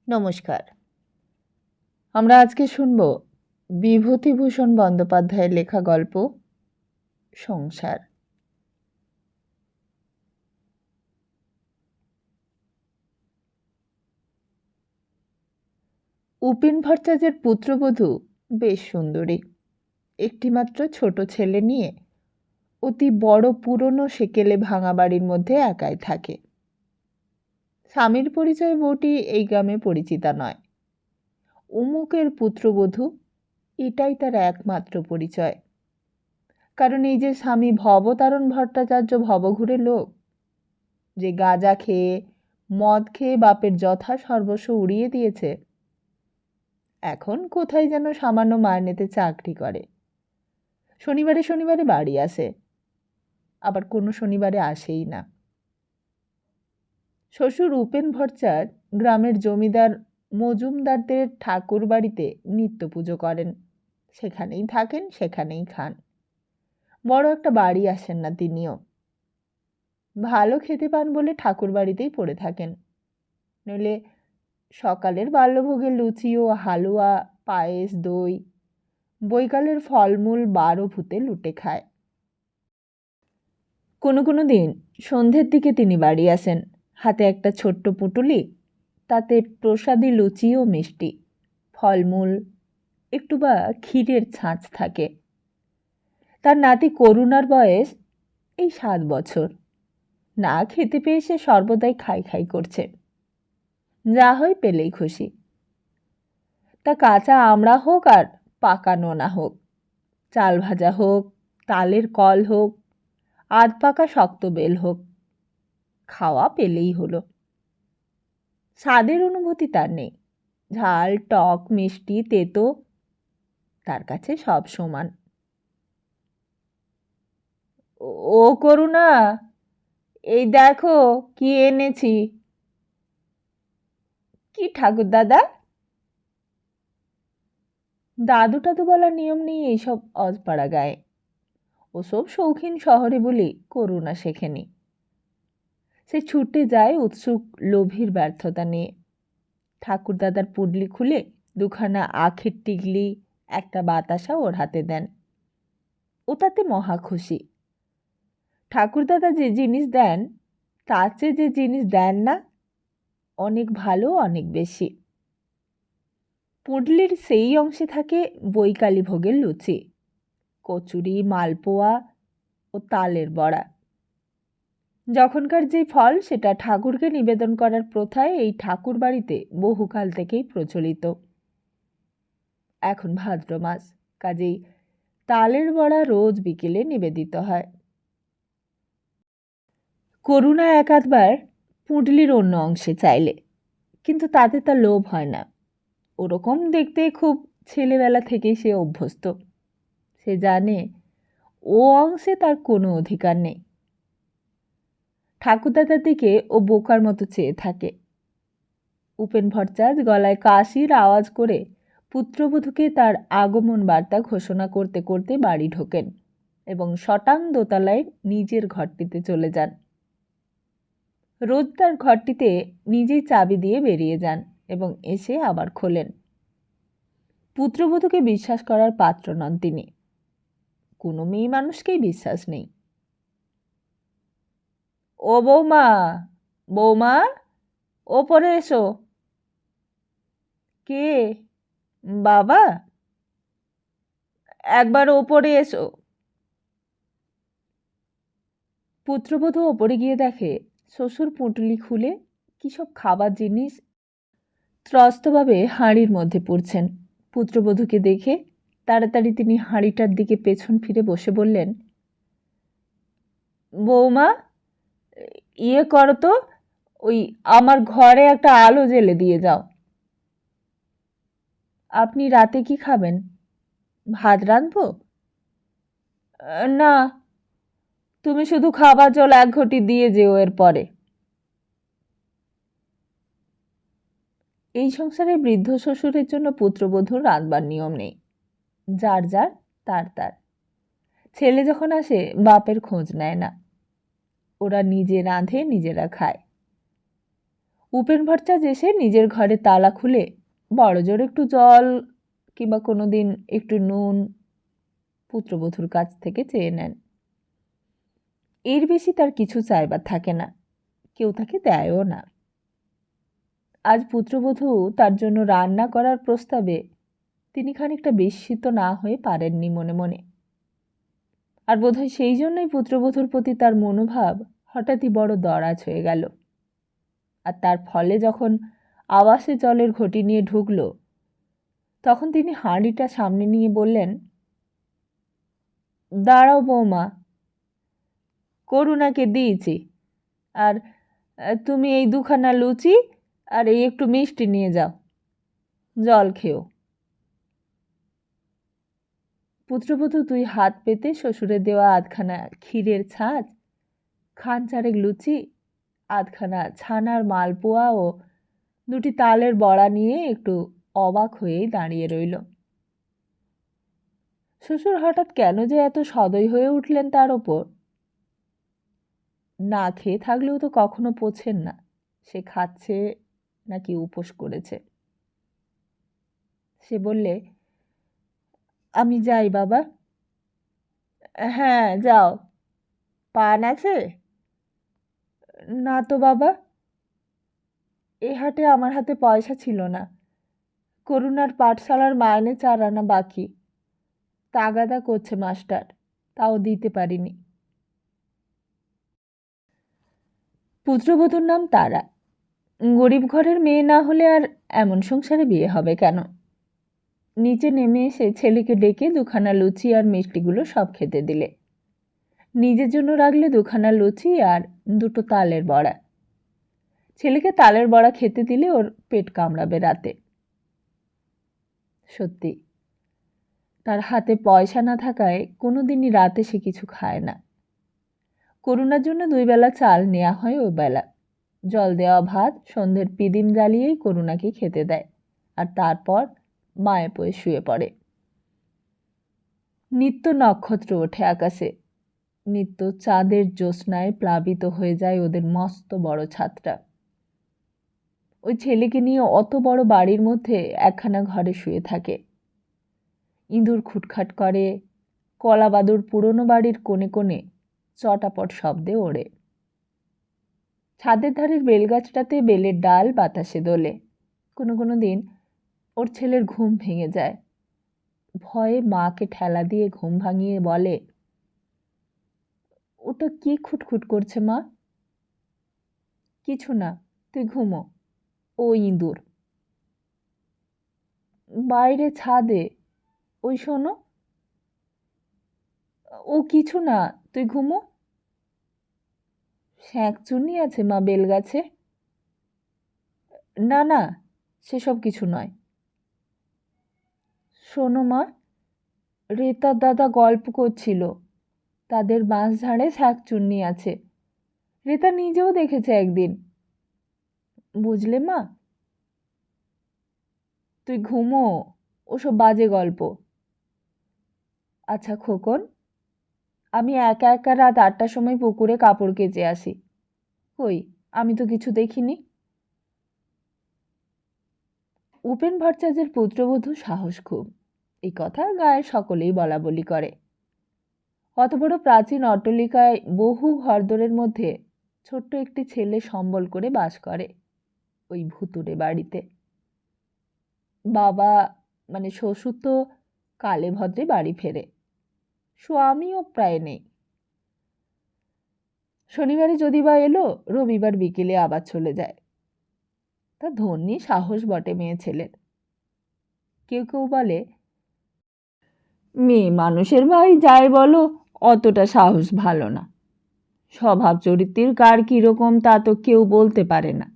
নমস্কার। আমরা আজকে শুনব বিভূতিভূষণ বন্দ্যোপাধ্যায়ের লেখা গল্প সংসার। উপেন ভট্টাচার্যের পুত্রবধূ বেশ সুন্দরী। একটিমাত্র ছোট ছেলে নিয়ে অতি বড় পুরনো সেকেলে ভাঙা বাড়ির মধ্যে একাই থাকে। স্বামীর পরিচয় বউটি এই গ্রামে পরিচিতা নয়। অমুকের পুত্রবধূ, এটাই তার একমাত্র পরিচয়। কারণ এই যে স্বামী ভবতারণ ভট্টাচার্য ভবঘুরে লোক, যে গাঁজা খেয়ে মদ খেয়ে বাপের যথা সর্বস্ব উড়িয়ে দিয়েছে, এখন কোথায় যেন সামান্য মাইনেতে চাকরি করে। শনিবারে শনিবারে বাড়ি আসে, আবার কোনো শনিবারে আসেই না। শ্বশুর উপেন ভট্টাচার্য গ্রামের জমিদার মজুমদারদের ঠাকুর বাড়িতে নিত্য পুজো করেন। সেখানেই থাকেন, সেখানেই খান। বড় একটা বাড়ি আসেন না তিনিও। ভালো খেতে পান বলে ঠাকুর বাড়িতেই পড়ে থাকেন। নইলে সকালের বাল্যভোগে লুচি ও হালুয়া, পায়েস, দই, বৈকালের ফলমূল 12 ভূতে লুটে খায়। কোনো কোনো দিন সন্ধ্যের দিকে তিনি বাড়ি আসেন, হাতে একটা ছোট্ট পুঁটুলি, তাতে প্রসাদী লুচি ও মিষ্টি, ফলমূল, একটু বা ক্ষীরের ছাঁচ থাকে। তার নাতি করুণার বয়স এই 7 বছর। না খেতে পেয়ে সে সর্বদাই খাই খাই করছে। যা হয় পেলেই খুশি। তা কাঁচা আমড়া হোক আর পাকা নোনা হোক, চাল ভাজা হোক, তালের কল হোক, আধ পাকা শক্ত বেল হোক, খাওয়া পেলেই হলো। স্বাদের অনুভূতি তার নেই। ঝাল, টক, মিষ্টি, তেতো, তার কাছে সব সমান। ও করুণা, এই দেখো কি এনেছি। কি ঠাকুর দাদা? দাদু টাদু বলার নিয়ম নেই এইসব অজপাড়া গায়ে। ওসব শৌখিন শহরে বলি করুণা শেখেনি। সে ছুটে যায় উৎসুক লোভীর ব্যর্থতা নিয়ে। ঠাকুরদাদার পুডলি খুলে দুখানা আখের টিগলি, একটা বাতাসা ওর হাতে দেন। ও তাতে মহা খুশি। ঠাকুরদাদা যে জিনিস দেন, তার চেয়ে যে জিনিস দেন না, অনেক ভালো, অনেক বেশি। পুডলির সেই অংশে থাকে বৈকালী ভোগের লুচি, কচুরি, মালপোয়া ও তালের বড়া। যখনকার যে ফল, সেটা ঠাকুরকে নিবেদন করার প্রথায় এই ঠাকুর বাড়িতে বহুকাল থেকেই প্রচলিত। এখন ভাদ্র মাস, কাজেই তালের বড়া রোজ বিকেলে নিবেদিত হয়। করুণা এক আধবার পুঁটলির অন্য অংশে চাইলে, কিন্তু তাতে তার লোভ হয় না। ওরকম দেখতে খুব ছেলেবেলা থেকেই সে অভ্যস্ত। সে জানে ও অংশে তার কোনো অধিকার নেই। ঠাকুরদাদার দিকে ও বোকার মতো চেয়ে থাকে। উপেন ভট্টাচার্য গলায় কাশির আওয়াজ করে পুত্রবধূকে তার আগমন বার্তা ঘোষণা করতে করতে বাড়ি ঢোকেন এবং শটাং দোতলায় নিজের ঘরটিতে চলে যান। রোজ তার ঘরটিতে নিজেই চাবি দিয়ে বেরিয়ে যান এবং এসে আবার খোলেন। পুত্রবধূকে বিশ্বাস করার পাত্র নন তিনি। কোনো মেয়ে মানুষকেই বিশ্বাস নেই। ও বৌমা, বৌমা, ওপরে এসো। কে? বাবা? একবার ওপরে এসো। পুত্রবধূ ওপরে গিয়ে দেখে শ্বশুর পুঁটুলি খুলে কী সব খাবার জিনিস ত্রস্তভাবে হাঁড়ির মধ্যে পুড়ছেন। পুত্রবধূকে দেখে তাড়াতাড়ি তিনি হাঁড়িটার দিকে পেছন ফিরে বসে বললেন, বৌমা, ইয়ে করো তো, ওই আমার ঘরে একটা আলো জ্বেলে দিয়ে যাও। আপনি রাতে কি খাবেন? ভাত রাঁধবো? না, তুমি শুধু খাবার জল 1 ঘটি দিয়ে যেও এর পরে। এই সংসারে বৃদ্ধ শ্বশুরের জন্য পুত্রবধূর রাঁধবার নিয়ম নেই। যার যার, তার তার। ছেলে যখন আসে বাপের খোঁজ নেয় না। ওরা নিজে রাঁধে, নিজেরা খায়। উপেন ভট্টাচার্য এসে নিজের ঘরে তালা খুলে বড়জোর একটু জল কিংবা কোনো দিন একটু নুন পুত্রবধূর কাছ থেকে চেয়ে নেন। এর বেশি তার কিছু চাইবার থাকে না, কেউ তাকে দেয়ও না। আজ পুত্রবধূ তার জন্য রান্না করার প্রস্তাবে তিনি খানিকটা বিস্মিত না হয়ে পারেননি মনে মনে। আর বোধহয় সেই জন্যই পুত্রবধূর প্রতি তার মনোভাব হঠাৎই বড় দরাজ হয়ে গেল। আর তার ফলে যখন আবাসে জলের ঘটি নিয়ে ঢুকল, তখন তিনি হাঁড়িটা সামনে নিয়ে বললেন, দাঁড়াও বৌমা, করুণাকে দিয়েছি, আর তুমি এই দুখানা লুচি আর এই একটু মিষ্টি নিয়ে যাও, জল খেও। পুত্রবধূ দুই হাত পেতে শ্বশুরের দেওয়া আধখানা ক্ষীরের ছাঁচ, খান চারেক লুচি, আধখানা ছানার মালপোয়া ও দুটি তালের বড়া নিয়ে একটু অবাক হয়েই দাঁড়িয়ে রইল। শ্বশুর হঠাৎ কেন যে এত সদয় হয়ে উঠলেন তার ওপর। না খেয়ে থাকলেও তো কখনো পোছেন না সে খাচ্ছে নাকি উপোস করেছে। সে বললে, আমি যাই বাবা। হ্যাঁ যাও। পান আছে? না তো বাবা, এ হাটে আমার হাতে পয়সা ছিল না। করুণার পাঠশালার মাইনে 4 আনা বাকি, তাগাদা করছে মাস্টার, তাও দিতে পারিনি। পুত্রবধূর নাম তারা। গরিব ঘরের মেয়ে না হলে আর এমন সংসারে বিয়ে হবে কেন? নিচে নেমে এসে ছেলেকে ডেকে দুখানা লুচি আর মিষ্টিগুলো সব খেতে দিলে। নিজের জন্য রাখলে দুখানা লুচি আর দুটো তালের বড়া। ছেলেকে তালের বড়া খেতে দিলে ওর পেট কামড়াবে রাতে। সত্যি, তার হাতে পয়সা না থাকায় কোনোদিনই রাতে সে কিছু খায় না। করুণার জন্য 2 বেলা চাল নেওয়া হয় ওই বেলা। জল দেওয়া ভাত সন্ধ্যের পিদিম জ্বালিয়েই করুণাকে খেতে দেয়, আর তারপর মায়ে পয়ে শুয়ে পড়ে। নিত্য নক্ষত্র ওঠে আকাশে, নিত্য চাঁদের জ্যোৎস্নায় প্লাবিত হয়ে যায় ওদের মস্ত বড় ছাদটা। ওই ছেলেকে নিয়ে অত বড় বাড়ির মধ্যে একখানা ঘরে শুয়ে থাকে। ইঁদুর খুটখাট করে, কলাবাদুর পুরনো বাড়ির কোণে কোণে চটাপট শব্দে ওড়ে। ছাদের ধারের বেলগাছটাতে বেলের ডাল বাতাসে দোলে। কোনো কোনো দিন ওর ছেলের ঘুম ভেঙে যায়। ভয়ে মাকে ঠেলা দিয়ে ঘুম ভাঙিয়ে বলে, ওটা কি খুটখুট করছে মা? কিছু না, তুই ঘুমো, ও ইঁদুর। বাইরে ছাদে, ওই শোনো। ও কিছু না, তুই ঘুমো। শ্যাঁকচুন্নি আছে মা বেলগাছে? না না, সেসব কিছু নয়। শোনো মা, রেতার দাদা গল্প করছিল, তাদের বাঁশঝাড়ে শাঁকচুন্নি আছে। রেতা নিজেও দেখেছে একদিন। বুঝলে মা? তুই ঘুমো, ওসব বাজে গল্প। আচ্ছা খোকন, আমি একা একা রাত 8টার সময় পুকুরে কাপড় কেচে আসি। কই, আমি তো কিছু দেখিনি। উপেন ভট্টাচার্যের পুত্রবধূ সাহস খুব, এই কথা গায়ের সকলেই বলা বলি করে। অত বড় প্রাচীন অট্টালিকায় বহু ঘরদোরের মধ্যে ছোট্ট একটি ছেলে সম্বল করে বাস করে ওই ভুতুড়ে বাড়িতে। বাবা মানে শ্বশুর তো কালে ভদ্রে বাড়ি ফেরে, স্বামীও প্রায় নেই। শনিবারে যদি বা এলো, রবিবার বিকেলে আবার চলে যায়। তা ধন্যী সাহস বটে মেয়ে ছেলের। কেউ কেউ বলে, মেয়ে মানুষের ভাই যাই বলো, অতটা সাহস ভালো না। স্বভাব চরিত্রের কার কীরকম তা তো কেউ বলতে পারে না।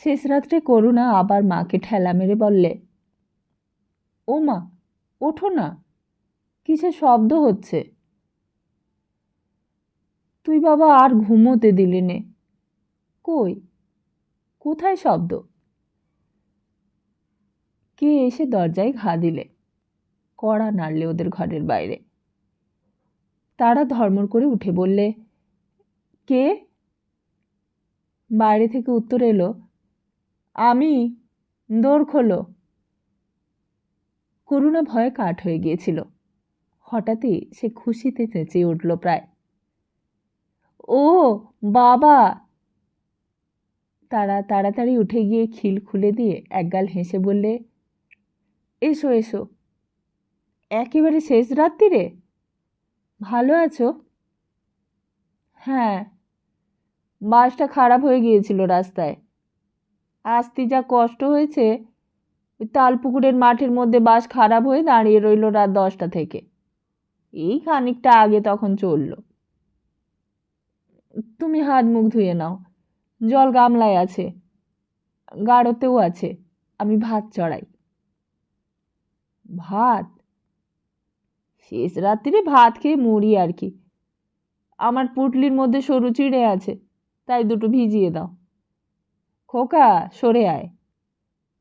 শেষ রাত্রে করুণা আবার মাকে ঠেলা মেরে বললে, ও মা, ওঠো না, কিসের শব্দ হচ্ছে? তুই বাবা আর ঘুমোতে দিলি নে। কই, কোথায় শব্দ? কে এসে দরজায় ঘা দিলে, কড়া নাড়লে ওদের ঘরের বাইরে। তারা ধর্মর করে উঠে বললে, কে? বাইরে থেকে উত্তর এলো, আমি, দৌড় খোলো। করুণা ভয়ে কাঠ হয়ে গিয়েছিল। হঠাৎই সে খুশিতে চেঁচিয়ে উঠল প্রায়, ও বাবা! তারা তাড়াতাড়ি উঠে গিয়ে খিল খুলে দিয়ে একগাল হেসে বললে, এসো এসো, একেবারে শেষ রাত্রিরে? ভালো আছো? হ্যাঁ, বাসটা খারাপ হয়ে গিয়েছিল রাস্তায়। আসতে যা কষ্ট হয়েছে। ওই তালপুকুরের মাঠের মধ্যে বাস খারাপ হয়ে দাঁড়িয়ে রইল রাত 10টা থেকে। এই খানিকটা আগে তখন চলল। তুমি হাত মুখ ধুয়ে নাও, জল গামলায় আছে, গাড়োতেও আছে, আমি ভাত চড়াই। ভাত? শেষ রাত্রিরে ভাত খেয়ে মরি আর কি। আমার পুটলির মধ্যে সরু চিড়ে আছে, তাই দুটো ভিজিয়ে দাও। খোকা, সরে আয়,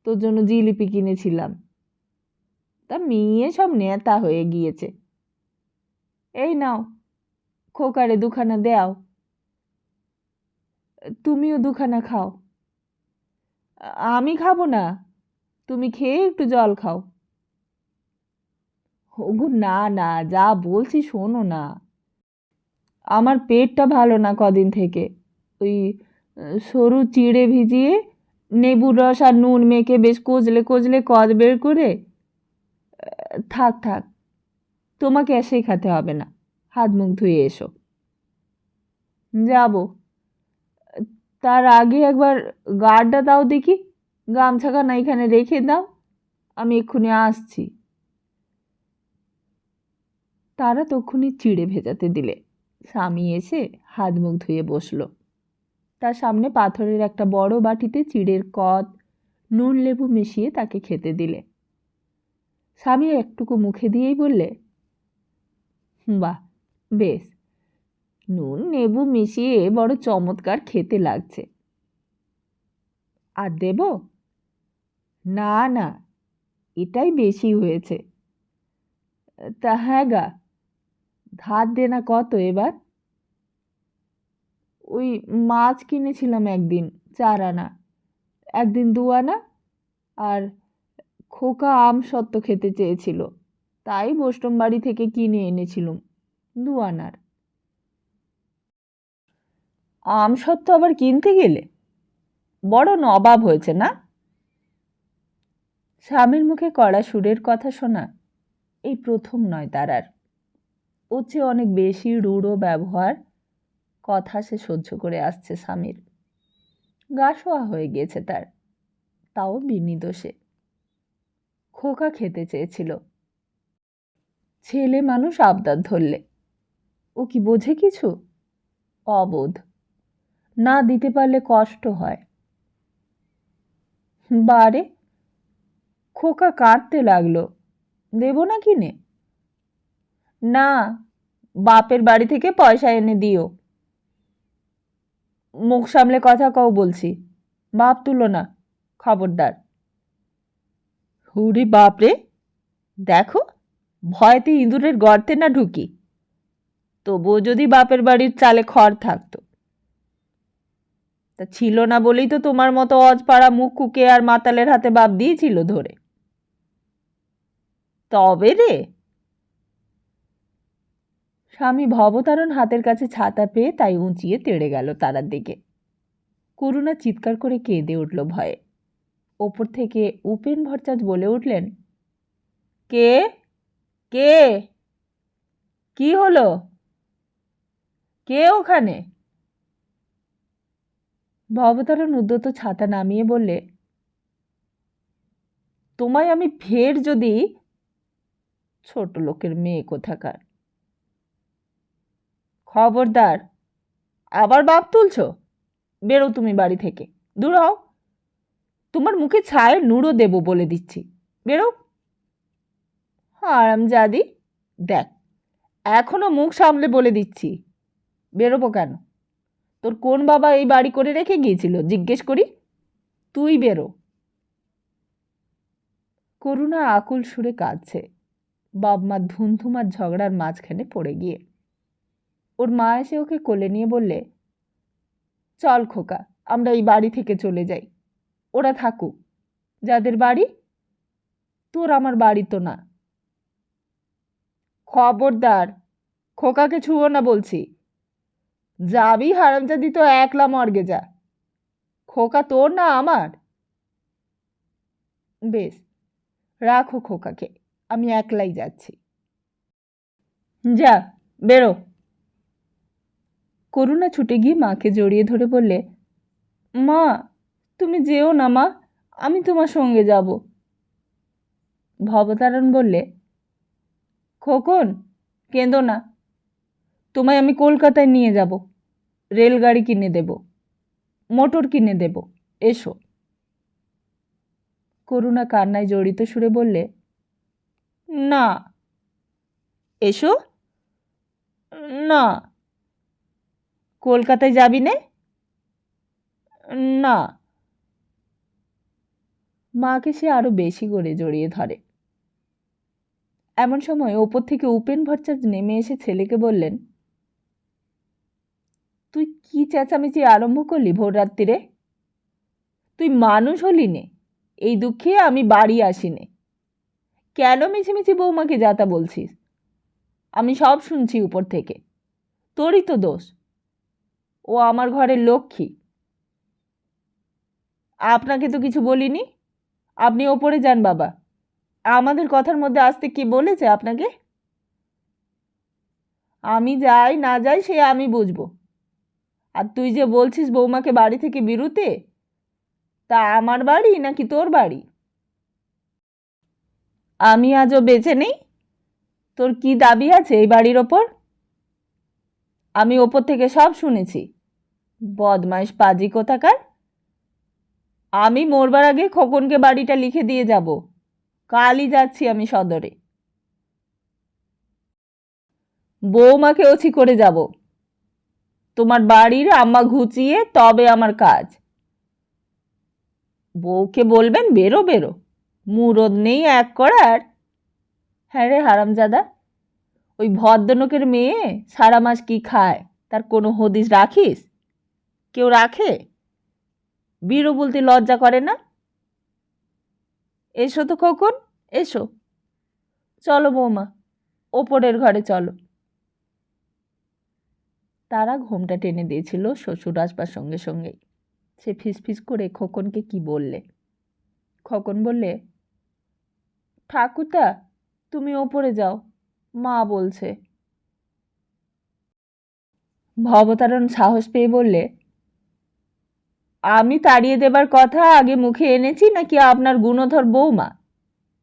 তোর জন্য জিলিপি কিনেছিলাম। তা মেয়ে সব নেতা হয়ে গিয়েছে। এই নাও, খোকারে দুখানা দেও। তুমিও দুখানা খাও। আমি খাবো না, তুমি খেয়ে একটু জল খাও। ওগো না না, যা বলছি শোনো না। আমার পেটটা ভালো না কদিন থেকে। ওই সরু চিড়ে ভিজিয়ে লেবুর রস আর নুন মেখে বেশ কচলে কচলে কদ বের করে। থাক থাক, তোমাকে আর শেখাতে হবে না, হাত মুখ ধুয়ে এসো। যাব, তার আগে একবার গার্ডটা দাও দেখি, গামছাখানা এখানে রেখে দাও, আমি এক্ষুনি আসছি। তারা তক্ষুনি চিড়ে ভেজাতে দিলে। স্বামী এসে হাত মুখ ধুয়ে বসল। তার সামনে পাথরের একটা বড় বাটিতে চিড়ের কদ, নুন লেবু মিশিয়ে তাকে খেতে দিলে। স্বামী একটুকু মুখে দিয়েই বললে, বাহ, বেশ, নুন লেবু মিশিয়ে বড় চমৎকার খেতে লাগছে। আর দেব? না না, এটাই বেশি হয়েছে। তা হ্যাঁ গা, ধার দেনা কত এবার? ওই মাছ কিনেছিলাম একদিন 4 আনা, একদিন 2 আনা, আর খোকা আম সত্ত্ব খেতে চেয়েছিল, তাই বোস্টম বাড়ি থেকে কিনে এনেছিলুম 2 আনার। আম সত্ত্ব আবার কিনতে গেলে? বড় নবাব হয়েছে না? স্বামীর মুখে কড়া সুরের কথা শোনা এই প্রথম নয় তারার। ওর চেয়ে অনেক বেশি রূঢ় ব্যবহার কথা সে সহ্য করে আসছে স্বামীর। গা শোয়া হয়ে গিয়েছে তার, তাও বিনি দোষে। খোকা খেতে চেয়েছিল। ছেলে মানুষ আবদার ধরলে ও কি বোঝে কিছু? অবোধ। না দিতে পারলে কষ্ট হয়। বারে, খোকা কাঁদতে লাগলো, দেব না কিনে? না, বাপের বাড়ি থেকে পয়সা এনে দিও। মুখ সামলে কথা কও বলছি, বাপ তুলো না, খবরদার। হুরি বাপরে, দেখো, ভয়তে ইঁদুরের গর্তে না ঢুকি। তবুও যদি বাপের বাড়ির চালে খড় থাকতো। তা ছিল না বলেই তো তোমার মতো অজপাড়া মুখ কুকে আর মাতালের হাতে বাপ দিয়েছিল ধরে। তবে রে, স্বামী ভবতারণ হাতের কাছে ছাতা পেয়ে তাই উঁচিয়ে তেড়ে গেল তারার দিকে। করুণা চিৎকার করে কেঁদে উঠল ভয়ে। ওপর থেকে উপেন ভট্টাচ বলে উঠলেন, কে কে? কি হলো? কে ওখানে? ভবতারণ উদ্যত ছাতা নামিয়ে বললে, তোমায় আমি ফের যদি। ছোট লোকের মেয়ে কোথাকার। খবরদার, আবার বাপ তুলছ? বেরো তুমি বাড়ি থেকে, দূর হও। তোমার মুখে ছায়ের নুড়ো দেব বলে দিচ্ছি, বেরো। হারামজাদি, দেখ, এখনো মুখ সামলে বলে দিচ্ছি, বেরোবো কেন? তোর কোন বাবা এই বাড়ি করে রেখে গিয়েছিল জিজ্ঞেস করি? তুই বেরো। করুণা আকুল সুরে কাঁদছে, বাপ মা ধুমধুমার ঝগড়ার মাঝখানে পড়ে গিয়ে। ওর মা এসে ওকে কোলে নিয়ে বললে, চল খোকা, আমরা এই বাড়ি থেকে চলে যাই, ওরা থাকুক। যাদের বাড়ি, তোর আমার বাড়ি তো না। খবরদার, খোকাকে ছুঁয়ো না বলছি। যাবি হারামজাদি তো একলা মর্গে যা। খোকা তোর না আমার। বেশ, রাখো খোকাকে, আমি একলাই যাচ্ছি। যা, বেরো। করুণা ছুটে গিয়ে মাকে জড়িয়ে ধরে বললে, মা, তুমি যেও না মা, আমি তোমার সঙ্গে যাব। ভবতারণ বললে, খোকন, কেঁদো না, তোমায় আমি কলকাতায় নিয়ে যাব, রেলগাড়ি কিনে দেব, মোটর কিনে দেব, এসো। করুণা কান্নায় জড়িত সুরে বললে, না। এসো না। কলকাতায় যাবি নে? না। মাকে সে আরো বেশি করে জড়িয়ে ধরে। এমন সময় ওপর থেকে উপেন ভট্টাচার্য নেমে এসে ছেলেকে বললেন, তুই কি চেঁচামেচি আরম্ভ করলি ভোর রাত্রিরে? তুই মানুষ হলি নে, এই দুঃখে আমি বাড়ি আসিনে। কেন মিছিমিছি বৌমাকে যাতা বলছিস? আমি সব শুনছি উপর থেকে। তোরই তো দোষ। ও আমার ঘরের লক্ষ্মী। আপনাকে তো কিছু বলিনি। আপনি ওপরে যান বাবা। আমাদের কথার মধ্যে আসতে কি বলেছে আপনাকে? আমি যাই না যাই সে আমি বুঝবো। আর তুই যে বলছিস বৌমাকে বাড়ি থেকে বেরোতে, তা আমার বাড়ি নাকি তোর বাড়ি? আমি আজও বেঁচে নেই? তোর কি দাবি আছে এই বাড়ির ওপর? আমি ওপর থেকে সব শুনেছি। বদমাইশ পাজি কোথাকার। আমি মরবার আগে খোকনকে বাড়িটা লিখে দিয়ে যাব। কালই যাচ্ছি আমি সদরে। বৌমাকে ওছি করে যাব। তোমার বাড়ির আম্মা ঘুচিয়ে তবে আমার কাজ। বউকে বলবেন বেরো বেরো, মুরদ নেই এক করার। হ্যাঁ রে হারামজাদা, ওই ভদ্রলোকের মেয়ে সারা মাস কি খায় তার কোনো হদিস রাখিস? কেউ রাখে? বীরও বলতে লজ্জা করে না? এসো তো খোকন, এসো। চলো বৌমা, ওপরের ঘরে চলো। তারা ঘোমটা টেনে দিয়েছিল শ্বশুর আসবার সঙ্গে সঙ্গেই। সে ফিসফিস করে খোকনকে কি বললে। খোকন বললে, ঠাকুরদা, তুমি ওপরে যাও, মা বলছে। ভবতারণ সাহস পেয়ে বললে, আমি তাড়িয়ে দেবার কথা আগে মুখে এনেছি নাকি আপনার গুণধর বৌমা?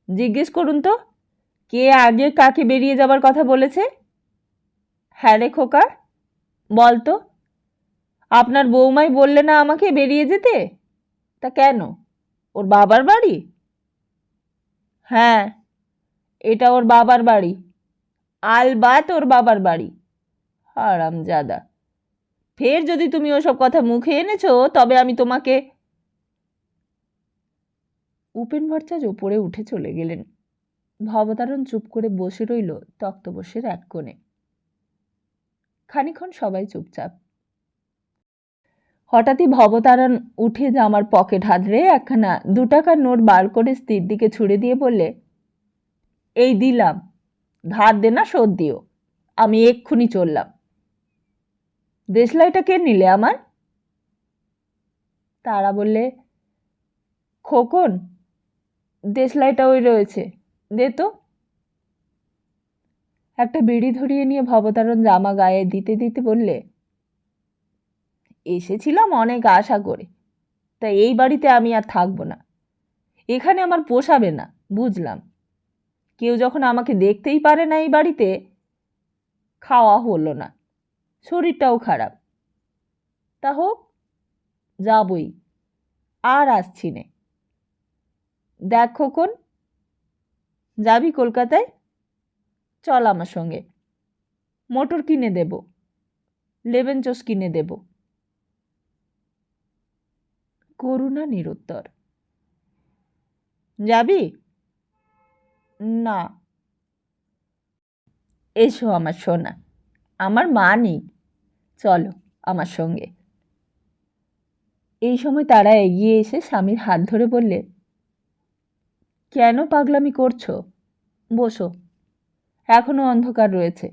জিজ্ঞেস করুন তো, কে আগে কাকে বেরিয়ে যাবার কথা বলেছে? হ্যাঁ রে খোকা, বল তো। আপনার বৌমাই বললে না আমাকে বেরিয়ে যেতে? তা কেন, ওর বাবার বাড়ি? হ্যাঁ, এটা ওর বাবার বাড়ি, আলবাত ওর বাবার বাড়ি। হারামজাদা, ফের যদি তুমি ওসব কথা মুখে এনেছো তবে আমি তোমাকে। উপেন ভট্টাচার্য ওপরে উঠে চলে গেলেন। ভবতারণ চুপ করে বসে রইল তক্তপোষের এক কোণে। খানিক্ষণ সবাই চুপচাপ। হঠাৎই ভবতারণ উঠে জামার পকেট হাতড়ে একখানা 2 টাকার নোট বার করে স্ত্রীর দিকে ছুড়ে দিয়ে বললে, এই দিলাম, ধার দেনা শোধ দিও, আমি এক্ষুনি চললাম। দেশলাইটা কে নিলে আমার? তারা বললে, খোকন, দেশলাইটা ওই রয়েছে, দে তো। একটা বিড়ি ধরিয়ে নিয়ে ভবতারণ জামা গায়ে দিতে দিতে বললে, এসেছিলাম অনেক আশা করে, তাই এই বাড়িতে আমি আর থাকবো না। এখানে আমার পোষাবে না, বুঝলাম। কেউ যখন আমাকে দেখতেই পারে না এই বাড়িতে, খাওয়া হলো না, শরীরটাও খারাপ। তা হোক, যাবই, আর আসছি নে। দেখ খোকন, যাবি কলকাতায়? চল আমার সঙ্গে, মোটর কিনে দেব, লেবেনচোস কিনে দেব। করুণা নিরুত্তর। যাবি? না। এসো আমার সোনা, আমার মা নেই, চলো আমার সঙ্গে। এই সময় তারা এগিয়ে এসে স্বামীর হাত ধরে বললে, কেন পাগলামি করছো? বসো, এখনো অন্ধকার রয়েছে।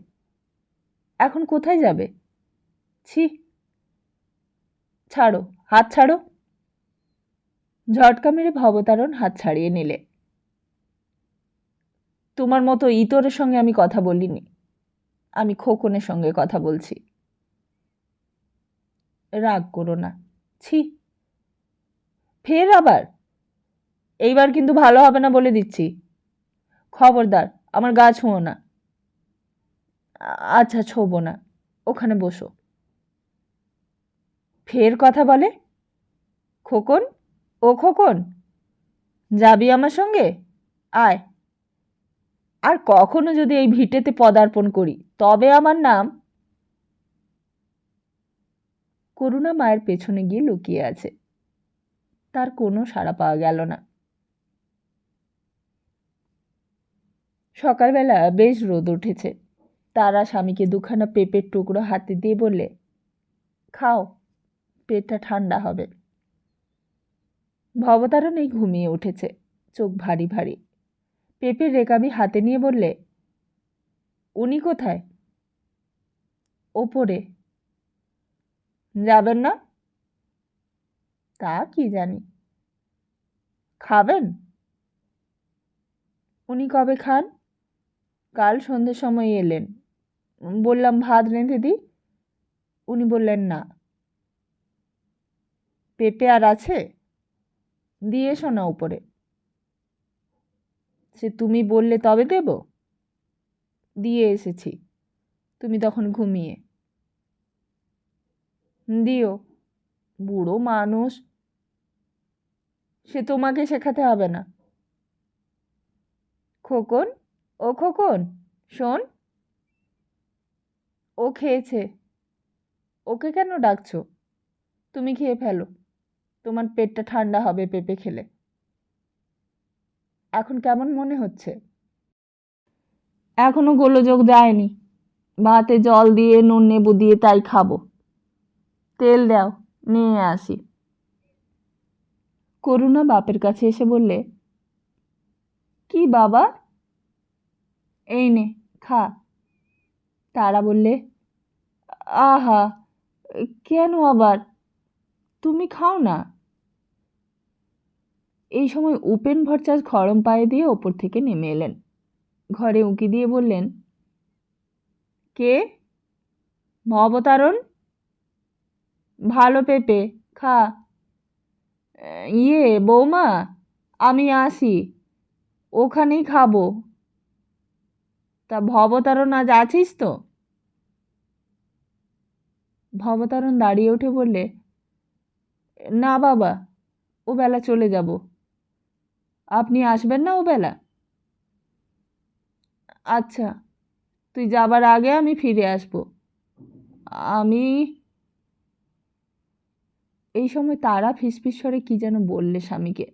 এখন কোথায় যাবে? ছি, ছাড়ো, হাত ছাড়ো। ঝটকা মেরে ভবতারণ হাত ছাড়িয়ে নিলে। তোমার মতো ইতরের সঙ্গে আমি কথা বলিনি, আমি খোকনের সঙ্গে কথা বলছি। রাগ করো না। ছি, ফের আবার? এইবার কিন্তু ভালো হবে না বলে দিচ্ছি। খবরদার আমার গা ছুঁয়ো না। আচ্ছা, ছোবো না, ওখানে বসো। ফের কথা বলে? খোকন, ও খোকন, যাবি আমার সঙ্গে? আয়। আর কখনো যদি এই ভিটেতে পদার্পণ করি তবে আমার নাম। করুণা মায়ের পেছনে গিয়ে লুকিয়ে আছে, তার কোনো সাড়া পাওয়া গেল না। সকালবেলা বেশ রোদ উঠেছে। তারা স্বামীকে দুখানা পেঁপের টুকরো হাতে দিয়ে বললে, খাও, পেটটা ঠান্ডা হবে। ভবতারণেই ঘুমিয়ে উঠেছে, চোখ ভারী ভারী। পেঁপের রেকাবি হাতে নিয়ে বললে, উনি কোথায়? ওপরে। যাবেন না? তা কি জানি। খাবেন? উনি কবে খান? কাল সন্ধ্যের সময় এলেন, বললাম ভাত রেঁধে দিই, উনি বললেন না। পেঁপে আর আছে? দিয়ে এসো না উপরে। সে তুমি বললে তবে দেব? দিয়ে এসেছি, তুমি তখন ঘুমিয়ে। দিও, বুড়ো মানুষ, সে তোমাকে শেখাতে হবে না। খোকন, ও খোকন, শোন। ও খেয়েছে, ওকে কেন ডাকছো? তুমি খেয়ে ফেলো, তোমার পেটটা ঠান্ডা হবে পেঁপে খেলে। এখন কেমন মনে হচ্ছে? এখনো গোলযোগ যায়নি, ভাতে জল দিয়ে নুন নেবু দিয়ে তাই খাবো। তেল দাও, নিয়ে আসি। করুণা বাপের কাছে এসে বললে, কি বাবা? এই নে, খা। তারা বললে, আহা, কেন আবার? তুমি খাও না। এই সময় উপেন ভট্টাচার্য খড়ম পায়ে দিয়ে ওপর থেকে নেমে এলেন। ঘরে উঁকি দিয়ে বললেন, কে? ভবতারণ। ভালো পেঁপে, খা। বৌমা, আমি আসি, ওখানেই খাবো। তা ভবতারণ আজ আছিস তো? ভবতারণ দাঁড়িয়ে উঠে বললে, না বাবা, ও বেলা চলে যাব। আপনি আসবেন না ও বেলা? আচ্ছা, তুই যাবার আগে আমি ফিরে আসব। আমি। এই সময় তারা ফিসফিস স্বরে কি যেন বললে স্বামীকে।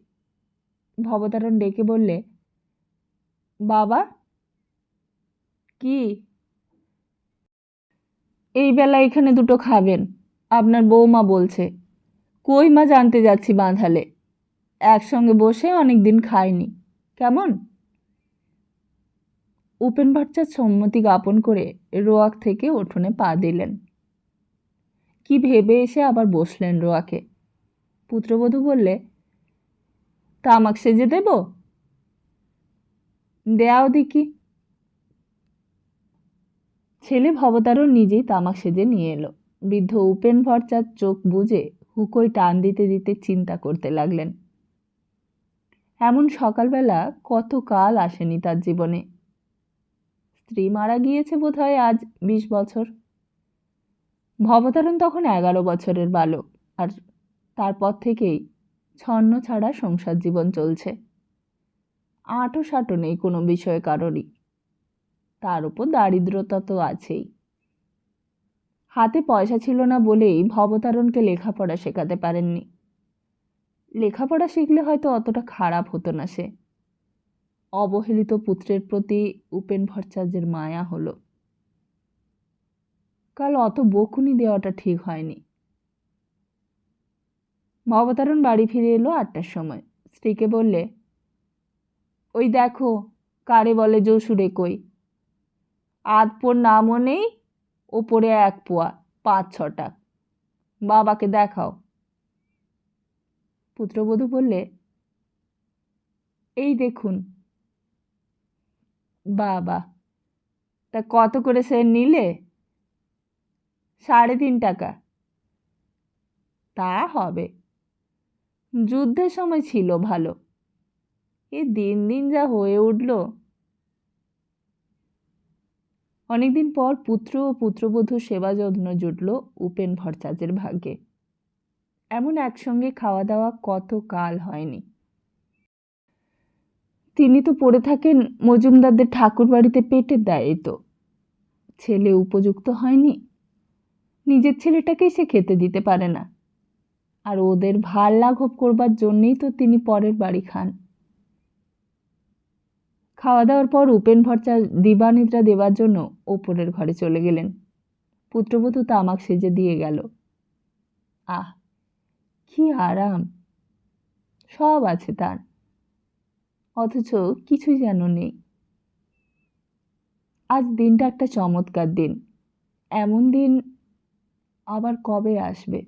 ভবতারণ ডেকে বললে, বাবা। কি? এই বেলা এখানে দুটো খাবেন, আপনার বৌমা বলছে। কই মাছ আনতে যাচ্ছি বাঁধালে, একসঙ্গে বসে অনেক দিন খাইনি, কেমন? উপেন ভট্টাচার্য সম্মতি জ্ঞাপন করে রোয়াক থেকে উঠোনে পা দিলেন। কি ভেবে এসে আবার বসলেন রোয়াকে। পুত্রবধূ বললে, তামাক সেজে দেব? দেয়াও দেখি। ছেলে ভবতারণ নিজেই তামাক সেজে নিয়ে এলো। বৃদ্ধ উপেন ভট্টাচার্য চোখ বুজে হুকোয় টান দিতে দিতে চিন্তা করতে লাগলেন। এমন সকালবেলা কত কাল আসেনি তার জীবনে। স্ত্রী মারা গিয়েছে বোধহয় আজ 20 বছর। ভবতারণ তখন 11 বছরের বালক, আর তারপর থেকেই ছন্ন ছাড়া সংসার জীবন চলছে। আঁটো সাঁটো নেই কোনো বিষয়ে কারোরই। তার উপর দারিদ্রতা তো আছেই। হাতে পয়সা ছিল না বলেই ভবতারণকে লেখাপড়া শেখাতে পারেননি। লেখাপড়া শিখলে হয়তো অতটা খারাপ হতো না সে। অবহেলিত পুত্রের প্রতি উপেন ভট্টাচার্যের মায়া হলো। কাল অত বকুনি দেওয়াটা ঠিক হয়নি। ভবতারণ বাড়ি ফিরে এলো 8টার সময়। স্ত্রীকে বললে, ওই দেখো কারে বলে জসুরে কই, আধপোর নামও নেই, ওপরে 1 পোয়া 5-6টা, বাবাকে দেখাও। পুত্রবধূ বললে, এই দেখুন। বাবা, তা কত করে সে নিলে? 3.5 টাকা। তা হবে, যুদ্ধের সময় ছিল ভালো, এ দিন দিন যা হয়ে উঠল। অনেকদিন পর পুত্র ও পুত্রবধূর সেবা যত্ন জুটল উপেন ভট্টাচার্যের ভাগ্যে। এমন একসঙ্গে খাওয়া দাওয়া কত কাল হয়নি। তিনি তো পড়ে থাকেন মজুমদারদের ঠাকুর বাড়িতে পেটের দায়ে। তো ছেলে উপযুক্ত হয়নি, নিজের ছেলেটাকেই সে খেতে দিতে পারে না, আর ওদের ভার লাঘব করবার জন্যেই তো তিনি পরের বাড়ি খান। খাওয়া দাওয়ার পর উপেন ভট্টাচার্য দিবানিদ্রা দেবার জন্য ওপরের ঘরে চলে গেলেন। পুত্রবধূ তামাক সেজে দিয়ে গেল। আহ, কি আরাম! সব আছে তার, অথচ কিছুই যেন নেই। আজ দিনটা একটা চমৎকার দিন। এমন দিন আবার কবে আসবে?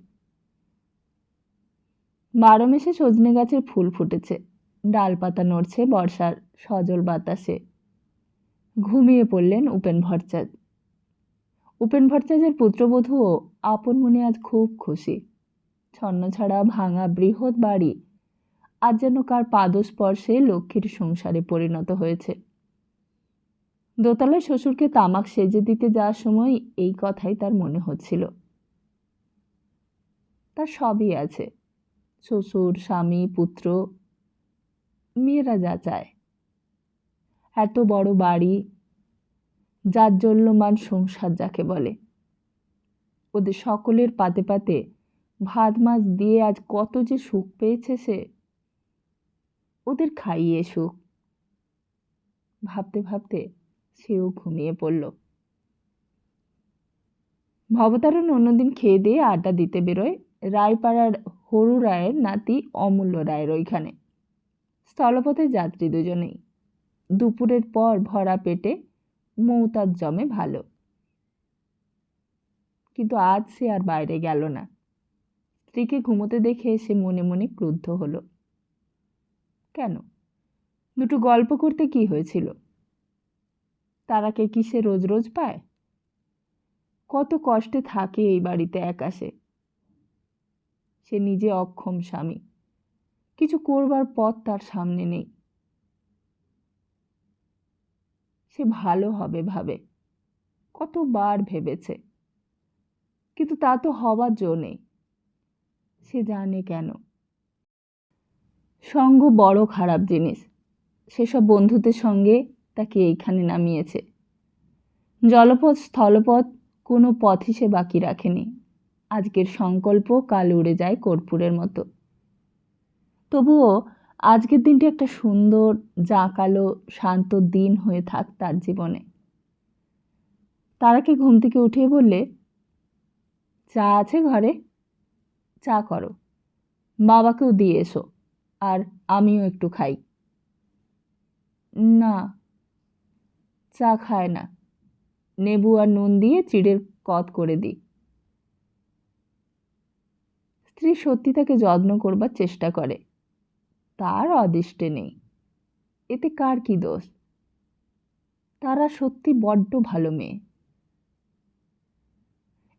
12 মাসে সজনে গাছের ফুল ফুটেছে, ডালপাতা নড়ছে বর্ষার সজল বাতাসে। ঘুমিয়ে পড়লেন উপেন ভট্টাচার্য। উপেন ভট্টাচার্যের পুত্রবধূও আপন মনে আজ খুব খুশি। ছন্নছাড়া ভাঙা বৃহৎ বাড়ি আজ যেন কার পাদস্পর্শে লক্ষ্মীর সংসারে পরিণত হয়েছে। দোতলায় শ্বশুরকে তামাক সেজে দিতে যাওয়ার সময় এই কথাই তার মনে হচ্ছিল। তার সবই আছে, শ্বশুর, স্বামী, পুত্র, মেয়েরা যা চায়। এত বড় বাড়ি, জাজ্বল্যমান সংসার যাকে বলে, ওদের সকলের পাতে পাতে ভাত মাছ দিয়ে আজ কত যে সুখ পেয়েছে সে। ওদের খাইয়ে সুখ। ভাবতে ভাবতে সেও ঘুমিয়ে পড়ল। ভবতারণ অন্যদিন খেয়ে দিয়ে আড্ডা দিতে বেরোয় রায়পাড়ার হরু রায়ের নাতি অমূল্য রায়ের ওইখানে। স্থলপথে যাত্রী দুজনেই। দুপুরের পর ভরা পেটে মৌতার জমে ভালো। কিন্তু আজ সে আর বাইরে গেল না। স্ত্রীকে ঘুমোতে দেখে সে মনে মনে ক্রুদ্ধ হলো। কেন? দুটো গল্প করতে কি হয়েছিল? তারাকে কি সে রোজ রোজ পায়? কত কষ্টে থাকে এই বাড়িতে একাশে। সে নিজে অক্ষম স্বামী, কিছু করবার পথ তার সামনে নেই। সে ভালো হবে ভাবে, কতবার ভেবেছে, কিন্তু তা তো হবার জো নেই। সে জানে কেন। সঙ্গ বড় খারাপ জিনিস। সেসব বন্ধুদের সঙ্গে তাকে এইখানে নামিয়েছে। জলপথ স্থলপথ কোনো পথই সে বাকি রাখেনি। আজকের সংকল্প কাল উড়ে যায় কর্পূরের মতো। তবুও আজকের দিনটি একটা সুন্দর জাঁকালো শান্ত দিন হয়ে থাক তার জীবনে। তারাকে ঘুম থেকে উঠিয়ে বললে, চা আছে ঘরে, চা করো, বাবাকেও দিয়ে এসো, আর আমিও একটু খাই। না, চা খায় না, নেবু আর নুন দিয়ে চিড়ের কদ করে দিই। স্ত্রী সত্যি তাকে যত্ন করবার চেষ্টা করে, তার অদিষ্টে নেই। এতে কার কি দোষ? তারা সত্যি বড্ড ভালো মেয়ে।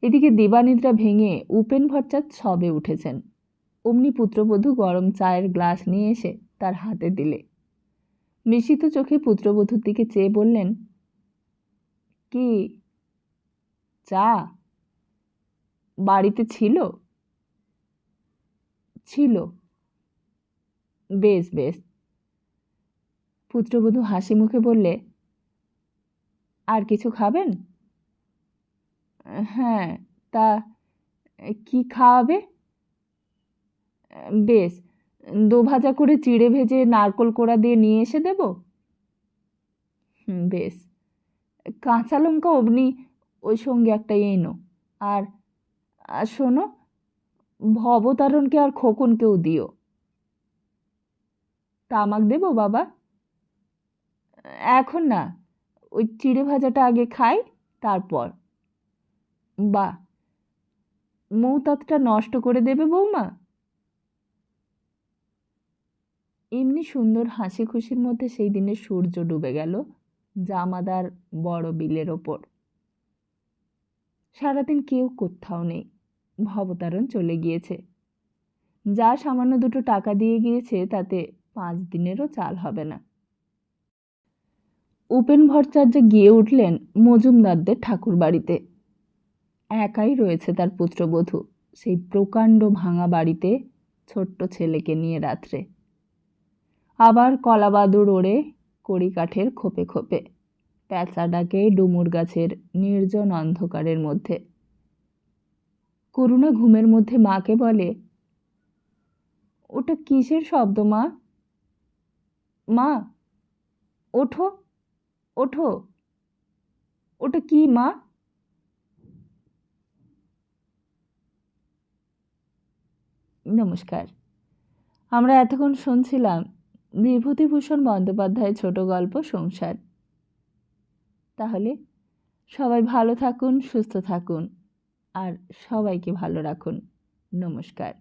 এদিকে দিবানিদ্রা ভেঙে উপেন ভট্টাচার্য সবে উঠেছেন। অমনি পুত্রবধূ গরম চায়ের গ্লাস নিয়ে এসে তার হাতে দিলে। মিশিত চোখে পুত্রবধূর দিকে চেয়ে বললেন, কি চা বাড়িতে ছিল? ছিল। বেশ বেশ। পুত্রবধূ হাসি মুখে বললে, আর কিছু খাবেন? হ্যাঁ, তা কি খাওয়াবে? বেশ, 2 ভাজা করে চিড়ে ভেজে নারকোল কোড়া দিয়ে নিয়ে এসে দেব? বেশ। কাঁচা লঙ্কা অমনি ওই সঙ্গে একটা এনো। আর শোনো, ভবতারণকে আর খোকনকেও দিও। তামাক দেবো বাবা? এখন না, ওই চিড়ে ভাজাটা আগে খাই, তারপর। বাহ, মৌতাতটা নষ্ট করে দেবে বৌমা? এমনি সুন্দর হাসি খুশির মধ্যে সেই দিনের সূর্য ডুবে গেল জামাদার বড় বিলের ওপর। সারাদিন কেউ কোথাও নেই, ভবতারণ চলে গিয়েছে। যা সামান্য দুটো টাকা দিয়ে গিয়েছে তাতে 5 দিনেরও চাল হবে না। উপেন ভট্টাচার্য গিয়ে উঠলেন মজুমদারদের ঠাকুর বাড়িতে। একাই রয়েছে তার পুত্রবধূ সেই প্রকাণ্ড ভাঙা বাড়িতে ছোট্ট ছেলেকে নিয়ে রাত্রে। আবার কলাবাদুর ওড়ে কড়ি কাঠের খোপে খোপে, প্যাঁচা ডাকে ডুমুর গাছের নির্জন অন্ধকারের মধ্যে। করুণা ঘুমের মধ্যে মাকে বলে, ওটা কিসের শব্দ মা? মা, ওঠো ওঠো, ওটা কি মা? নমস্কার, আমরা এতক্ষণ শুনছিলাম বিভূতিভূষণ বন্দ্যোপাধ্যায়ের ছোট গল্প সংসার। তাহলে সবাই ভালো থাকুন, সুস্থ থাকুন, আর সবাইকে ভালো রাখুন। নমস্কার।